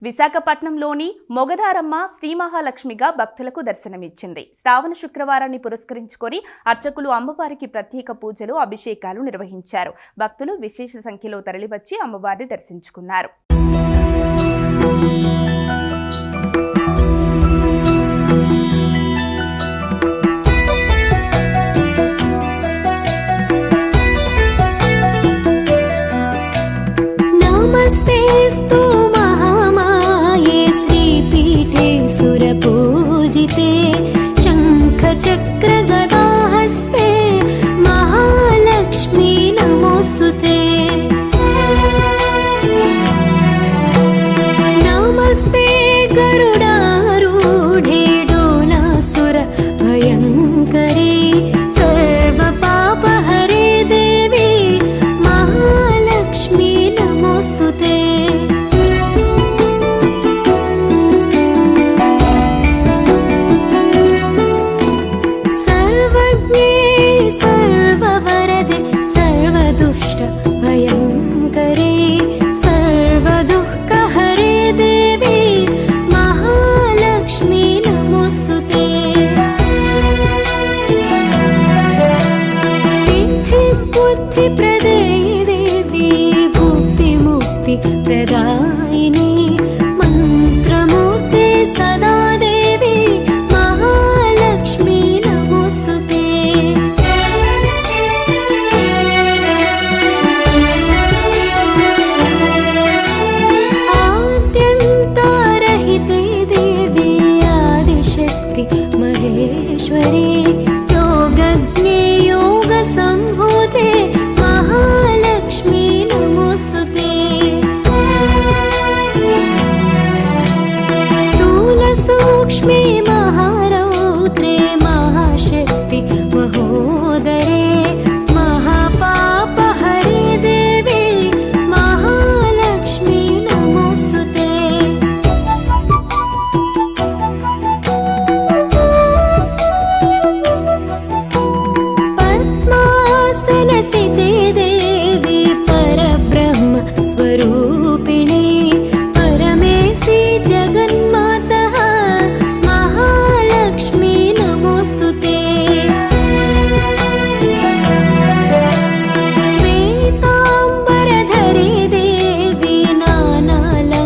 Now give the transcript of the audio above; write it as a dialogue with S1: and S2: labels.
S1: విశాఖపట్నంలోని మొగదారమ్మ శ్రీ మహాలక్ష్మిగా భక్తులకు దర్శనమిచ్చింది. శ్రావణ శుక్రవారాన్ని పురస్కరించుకొని అర్చకులు అమ్మవారికి ప్రత్యేక పూజలు, అభిషేకాలు నిర్వహించారు. భక్తులు విశేష సంఖ్యలో తరలివచ్చి అమ్మవారిని దర్శించుకున్నారు.
S2: चक्र गदा हस्ते महालक्ष्मी नमोस्तुते। नमस्ते गरुडारूढे डोलासुर भयंकरे सर्वपापहरे देवी महालक्ष्मी नमोस्तुते। भयंकरे सर्वदुःखहरे देवी महालक्ष्मी नमोस्तुते। सिद्धि बुद्धि प्रदे देवी भुक्ति मुक्ति प्रदायिनी मंत्रमूर्ते सदा देवी महालक्ष्मी नमोस्तुते। महेश्वरी योगज्ञे योग संभूते महालक्ष्मी नमोस्तुते। स्थूल सूक्ष्मे महारौद्रे महाशक्ति महोदरे महापापहरे देवी महालक्ष्मी नमोस्तुते। स्वरूपिणी परमेशी जगन्मातः महालक्ष्मी नमोस्तुते। श्वेतांबरधरे देवी नानालंकारभूषिते